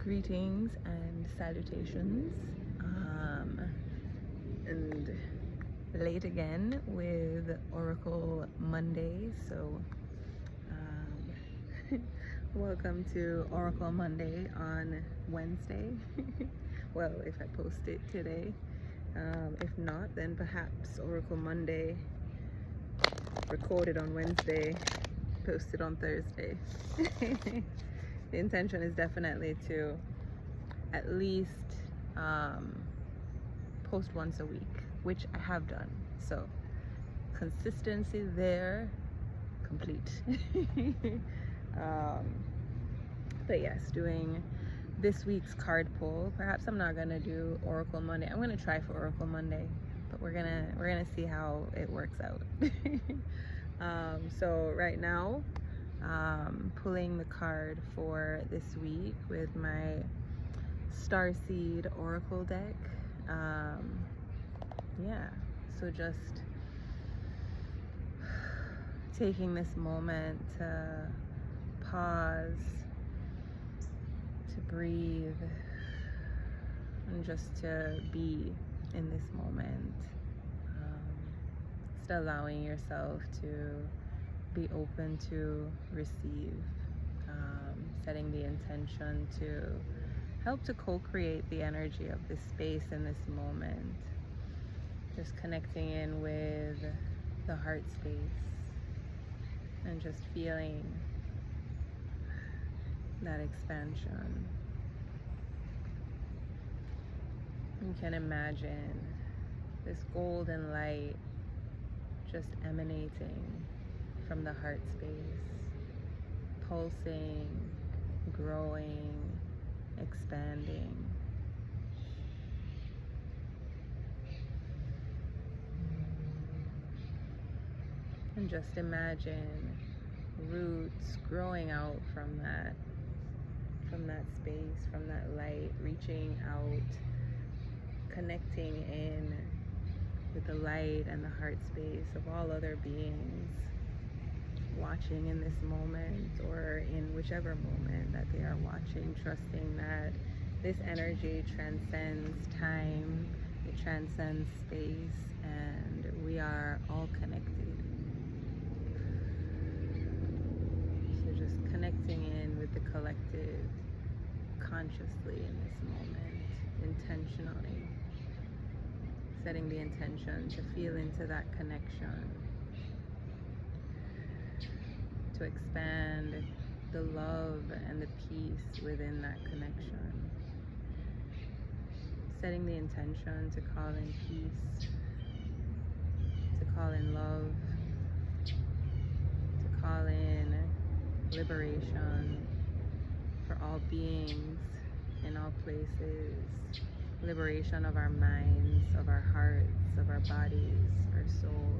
Greetings and salutations, and late again with Oracle Monday. So welcome to Oracle Monday on Wednesday. Well, if I post it today, if not, then perhaps Oracle Monday recorded on Wednesday, posted on Thursday. The intention is definitely to at least post once a week, which I have done. So consistency there, complete. But yes, doing this week's card pull. Perhaps I'm not gonna do Oracle Monday. I'm gonna try for Oracle Monday, but we're gonna see how it works out. So right now, pulling the card for this week with my Starseed Oracle deck. Yeah, so just taking this moment to pause, to breathe, and just to be in this moment. Just allowing yourself to be open to receive, setting the intention to help to co-create the energy of this space in this moment. Just connecting in with the heart space and just feeling that expansion. You can imagine this golden light just emanating from the heart space, pulsing, growing, expanding. And just imagine roots growing out from that space, from that light, reaching out, connecting in with the light and the heart space of all other beings watching in this moment, or in whichever moment that they are watching, trusting that this energy transcends time, it transcends space, and we are all connected. So just connecting in with the collective consciously in this moment, intentionally, setting the intention to feel into that connection, to expand the love and the peace within that connection. Setting the intention to call in peace, to call in love, to call in liberation for all beings in all places. Liberation of our minds, of our hearts, of our bodies, our soul.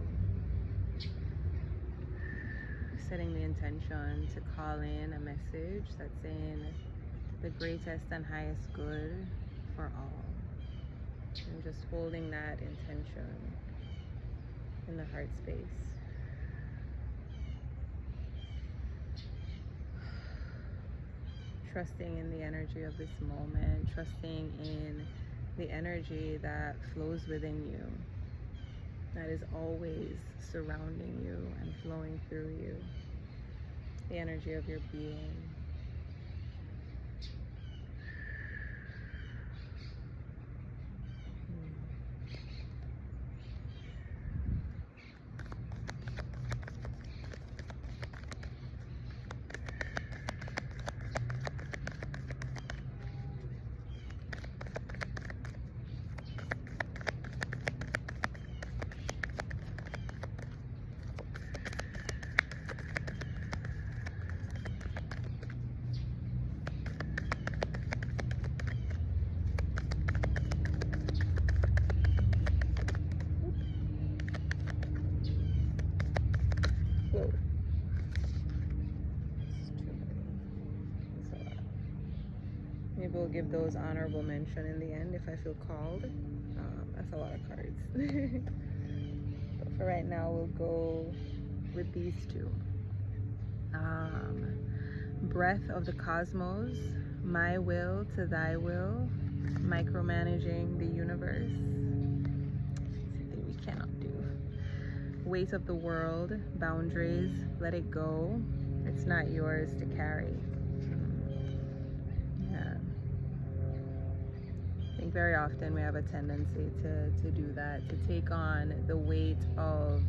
Setting the intention to call in a message that's in the greatest and highest good for all. And just holding that intention in the heart space. Trusting in the energy of this moment, trusting in the energy that flows within you, that is always surrounding you and flowing through you, the energy of your being. Maybe we'll give those honorable mention in the end if I feel called. That's a lot of cards. But for right now, we'll go with these two. Breath of the Cosmos my will to thy will, micromanaging the universe, something we cannot do. Weight of the world, boundaries, let it go. It's not yours to carry. Yeah. I think very often we have a tendency to do that, to take on the weight of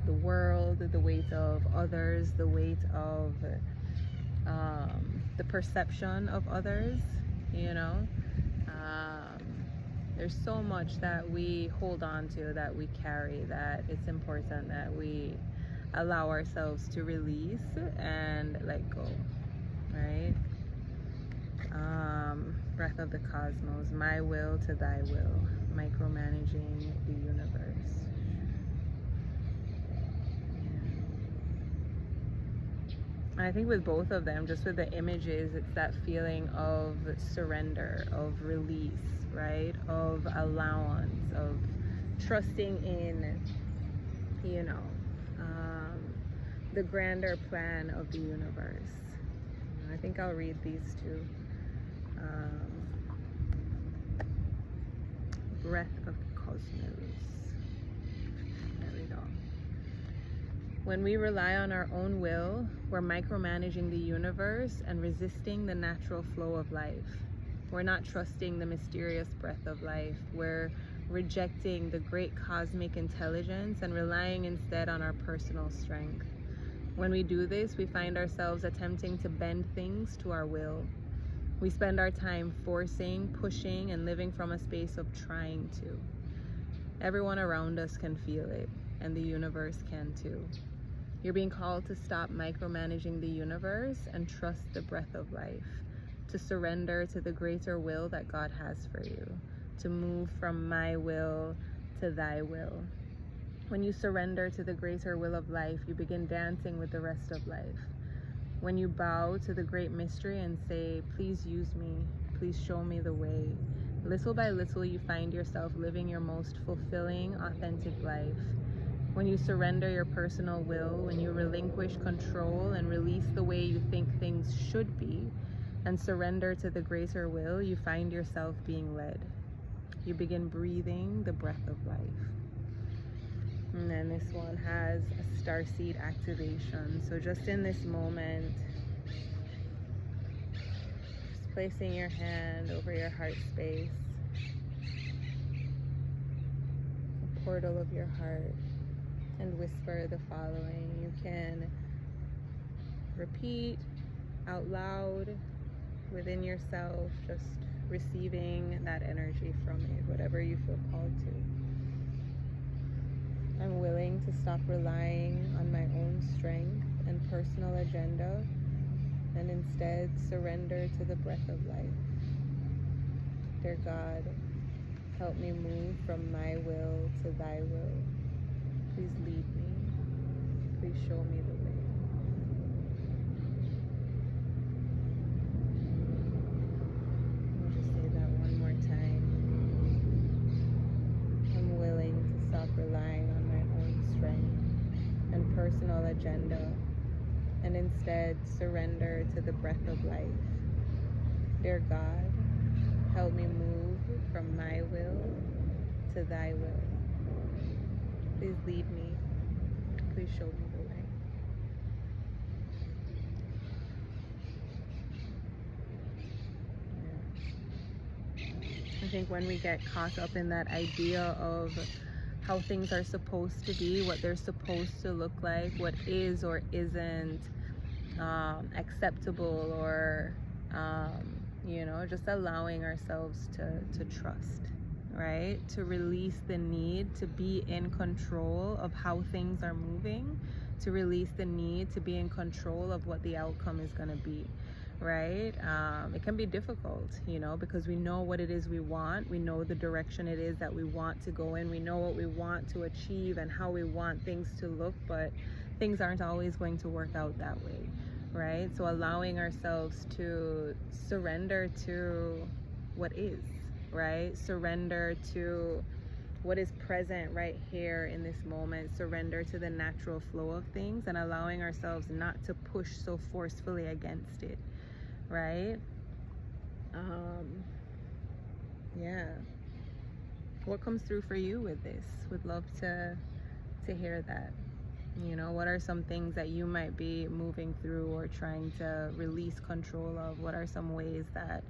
the world, the weight of others, the weight of the perception of others, you know. There's so much that we hold on to, that we carry, that it's important that we allow ourselves to release and let go, right? Breath of the cosmos, my will to thy will, micromanaging the universe. And I think with both of them, just with the images, it's that feeling of surrender, of release, right? Of allowance, of trusting in, you know, the grander plan of the universe. I think I'll read these two. Breath of the cosmos. There we go. When we rely on our own will, we're micromanaging the universe and resisting the natural flow of life. We're not trusting the mysterious breath of life. We're rejecting the great cosmic intelligence and relying instead on our personal strength. When we do this, we find ourselves attempting to bend things to our will. We spend our time forcing, pushing, and living from a space of trying to. Everyone around us can feel it, and the universe can too. You're being called to stop micromanaging the universe and trust the breath of life, to surrender to the greater will that God has for you, to move from my will to thy will. When you surrender to the greater will of life, you begin dancing with the rest of life. When you bow to the great mystery and say, please use me, please show me the way, little by little you find yourself living your most fulfilling, authentic life. When you surrender your personal will, when you relinquish control and release the way you think things should be, and surrender to the greater will, you find yourself being led. You begin breathing the breath of life. And then this one has a starseed activation. So just in this moment, just placing your hand over your heart space, the portal of your heart, and whisper the following. You can repeat out loud within yourself, just receiving that energy from it, whatever you feel called to. I'm willing to stop relying on my own strength and personal agenda and instead surrender to the breath of life. Dear God, help me move from my will to thy will. Please lead me. Please show me the way. I'll just say that one more time. I'm willing to stop relying on strength and personal agenda and instead surrender to the breath of life. Dear God, help me move from my will to thy will. Please lead me. Please show me the way. Yeah. I think when we get caught up in that idea of how things are supposed to be, what they're supposed to look like, what is or isn't acceptable, or you know, just allowing ourselves to trust, right? To release the need to be in control of how things are moving, to release the need to be in control of what the outcome is going to be. Right? It can be difficult, you know, because we know what it is we want. We know the direction it is that we want to go in. We know what we want to achieve and how we want things to look, but things aren't always going to work out that way, right? So allowing ourselves to surrender to what is, right? Surrender to what is present right here in this moment. Surrender to the natural flow of things and allowing ourselves not to push so forcefully against it. Right? Yeah, what comes through for you with this? Would love to hear that. What are some things that you might be moving through or trying to release control of? What are some ways that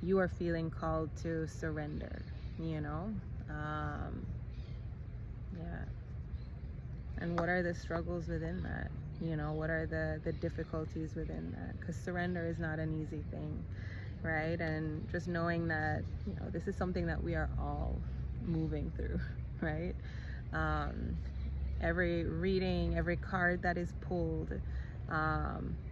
you are feeling called to surrender? Yeah. And what are the struggles within that? What are the difficulties within that? Because surrender is not an easy thing, right? And just knowing that, this is something that we are all moving through, right? Every reading, every card that is pulled,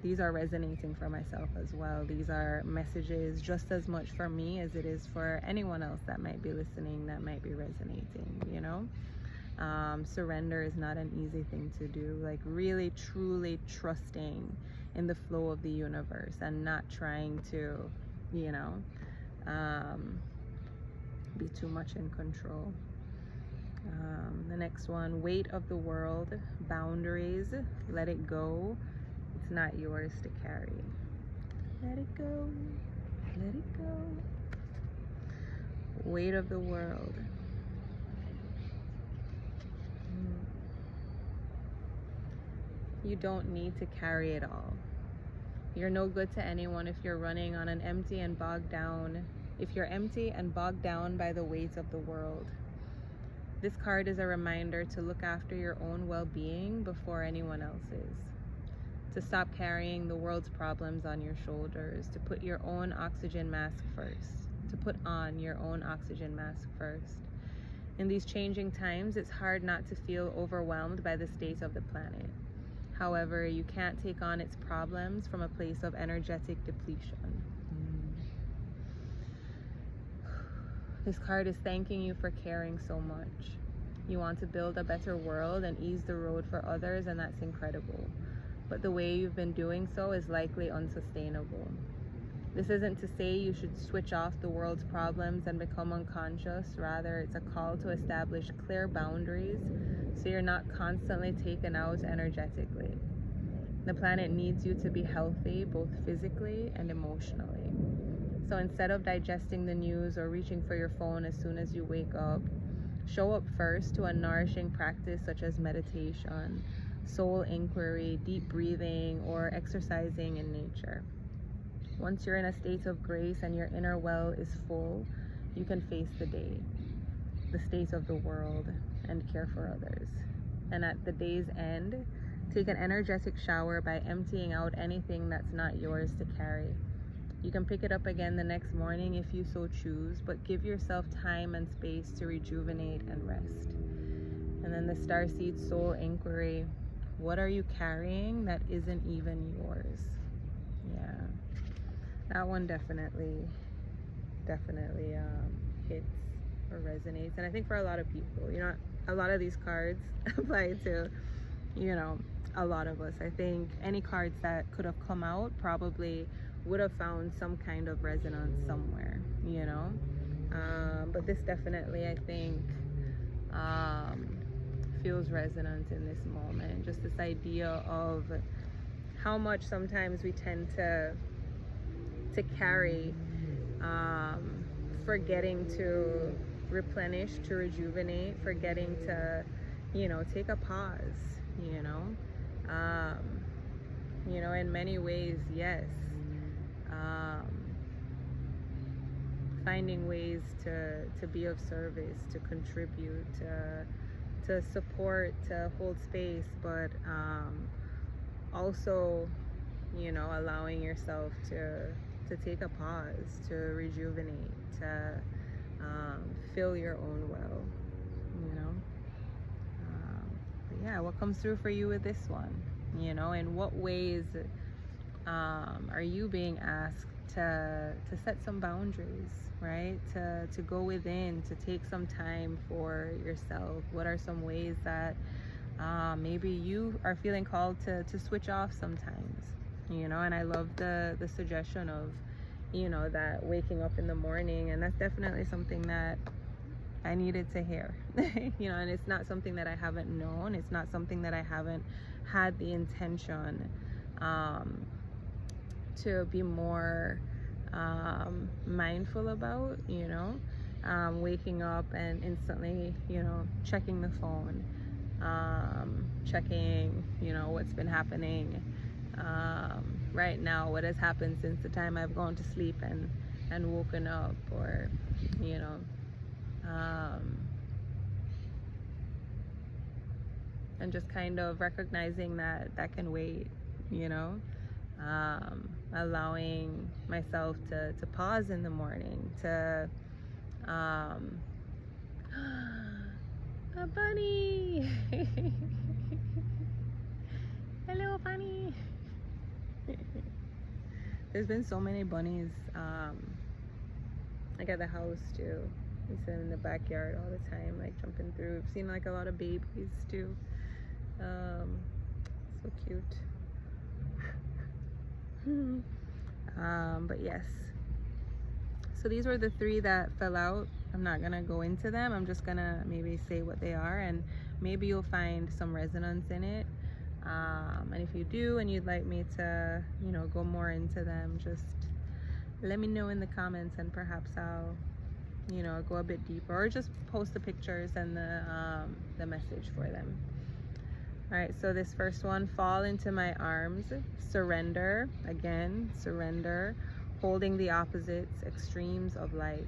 these are resonating for myself as well. These are messages just as much for me as it is for anyone else that might be listening, that might be resonating. Surrender is not an easy thing to do. Like really truly trusting in the flow of the universe and not trying to be too much in control. The next one, weight of the world, boundaries, let it go. It's not yours to carry. Let it go. Let it go. Weight of the world. You don't need to carry it all. You're no good to anyone if you're running on an empty and bogged down, if you're empty and bogged down by the weight of the world. This card is a reminder to look after your own well-being before anyone else's. To stop carrying the world's problems on your shoulders, to put your own oxygen mask first, to put on your own oxygen mask first. In these changing times, it's hard not to feel overwhelmed by the state of the planet. However, you can't take on its problems from a place of energetic depletion. This card is thanking you for caring so much. You want to build a better world and ease the road for others, and that's incredible. But the way you've been doing so is likely unsustainable. This isn't to say you should switch off the world's problems and become unconscious. Rather, it's a call to establish clear boundaries so you're not constantly taken out energetically. The planet needs you to be healthy, both physically and emotionally. So instead of digesting the news or reaching for your phone as soon as you wake up, show up first to a nourishing practice such as meditation, soul inquiry, deep breathing, or exercising in nature. Once you're in a state of grace and your inner well is full, you can face the day, the state of the world, and care for others. And at the day's end, take an energetic shower by emptying out anything that's not yours to carry. You can pick it up again the next morning if you so choose, but give yourself time and space to rejuvenate and rest. And then the Starseed Soul Inquiry. What are you carrying that isn't even yours? Yeah, that one definitely hits or resonates. And I think for a lot of people, a lot of these cards apply to, a lot of us. I think any cards that could have come out probably would have found some kind of resonance somewhere, but this definitely, I think, feels resonant in this moment. Just this idea of how much sometimes we tend to carry, forgetting to replenish, to rejuvenate, forgetting to, take a pause, in many ways, yes. Finding ways to be of service, to contribute, to support, to hold space, but also, allowing yourself to take a pause, to rejuvenate, to fill your own well, but yeah, what comes through for you with this one? In what ways are you being asked to set some boundaries, right? To go within, to take some time for yourself? What are some ways that maybe you are feeling called to switch off sometimes? And I love the suggestion of, that waking up in the morning, and that's definitely something that I needed to hear. And it's not something that I haven't known. It's not something that I haven't had the intention to be more mindful about, you know, waking up and instantly, you know, checking the phone, checking, you know, what's been happening right now, what has happened since the time I've gone to sleep and woken up, or, you know, and just kind of recognizing that that can wait, you know, allowing myself to pause in the morning, to a bunny. Hello, bunny. There's been so many bunnies like at the house too. We sit in the backyard all the time, like jumping through. We've seen like a lot of babies too. So cute. But yes, so these were the 3 that fell out. I'm not gonna go into them. I'm just gonna maybe say what they are, and maybe you'll find some resonance in it. And if you do and you'd like me to, you know, go more into them, just let me know in the comments, and perhaps I'll, you know, go a bit deeper, or just post the pictures and the message for them. All right, so this first one, fall into my arms, surrender, again, surrender, holding the opposites, extremes of life.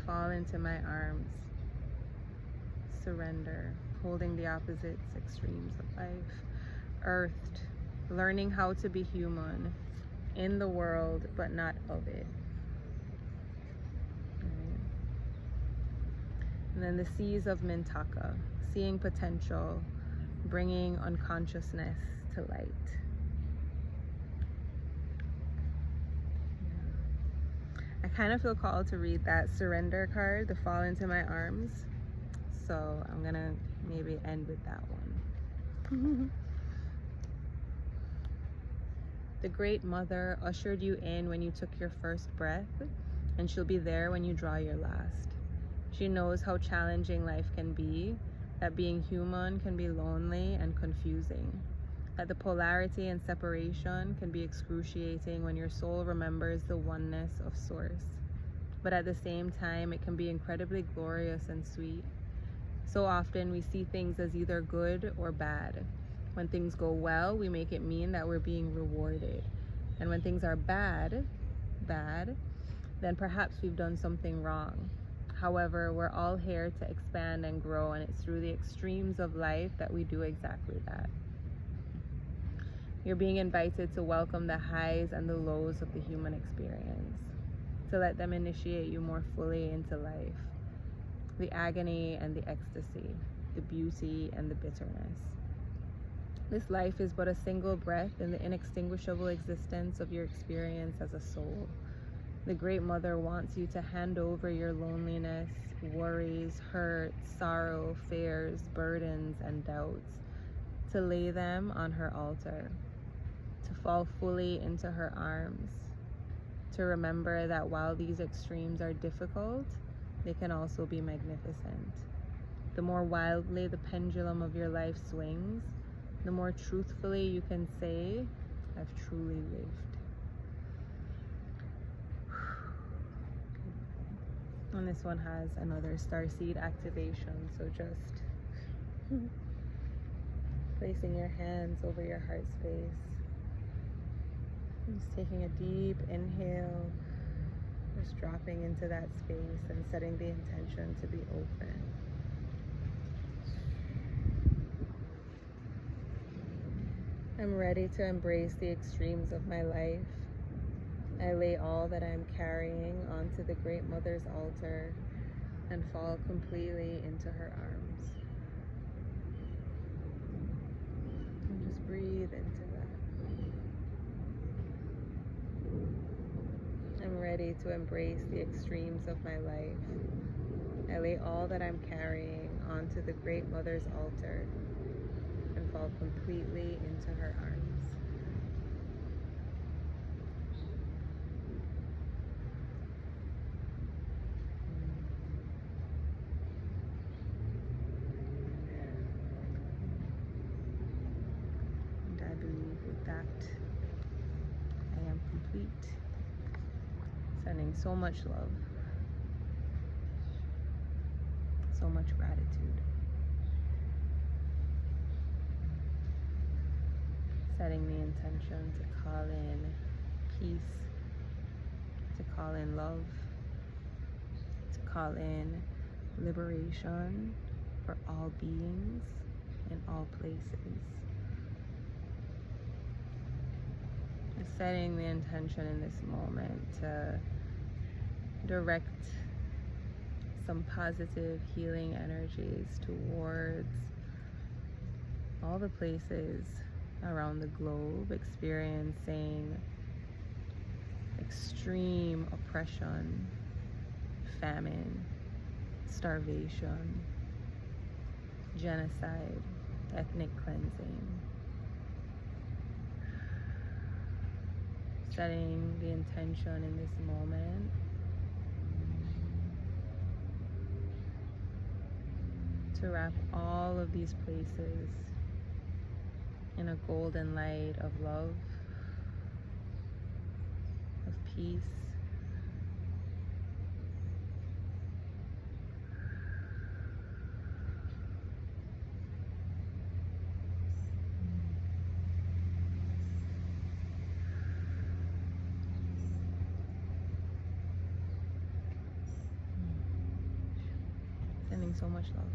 Fall into my arms, surrender, holding the opposites, extremes of life. Earthed, learning how to be human, in the world, but not of it. And then the seas of Mintaka, seeing potential, bringing unconsciousness to light. I kind of feel called to read that surrender card, the fall into my arms. So I'm gonna maybe end with that one. The Great Mother ushered you in when you took your first breath, and she'll be there when you draw your last. She knows how challenging life can be, that being human can be lonely and confusing, that the polarity and separation can be excruciating when your soul remembers the oneness of Source. But at the same time, it can be incredibly glorious and sweet. So often we see things as either good or bad. When things go well, we make it mean that we're being rewarded. And when things are bad, then perhaps we've done something wrong. However, we're all here to expand and grow, and it's through the extremes of life that we do exactly that. You're being invited to welcome the highs and the lows of the human experience, to let them initiate you more fully into life, the agony and the ecstasy, the beauty and the bitterness. This life is but a single breath in the inextinguishable existence of your experience as a soul. The Great Mother wants you to hand over your loneliness, worries, hurt, sorrow, fears, burdens, and doubts, to lay them on her altar, to fall fully into her arms, to remember that while these extremes are difficult, they can also be magnificent. The more wildly the pendulum of your life swings, the more truthfully you can say, I've truly lived. And this one has another starseed activation, so just placing your hands over your heart space, just taking a deep inhale, just dropping into that space and setting the intention to be open. I'm ready to embrace the extremes of my life. I lay all that I'm carrying onto the Great Mother's altar and fall completely into her arms. And just breathe into that. I'm ready to embrace the extremes of my life. I lay all that I'm carrying onto the Great Mother's altar and fall completely into her arms. Dadu. Sending so much love, so much gratitude. Setting the intention to call in peace, to call in love, to call in liberation for all beings in all places. Setting the intention in this moment to direct some positive healing energies towards all the places around the globe experiencing extreme oppression, famine, starvation, genocide, ethnic cleansing. Setting the intention in this moment to wrap all of these places in a golden light of love, of peace, sending so much love.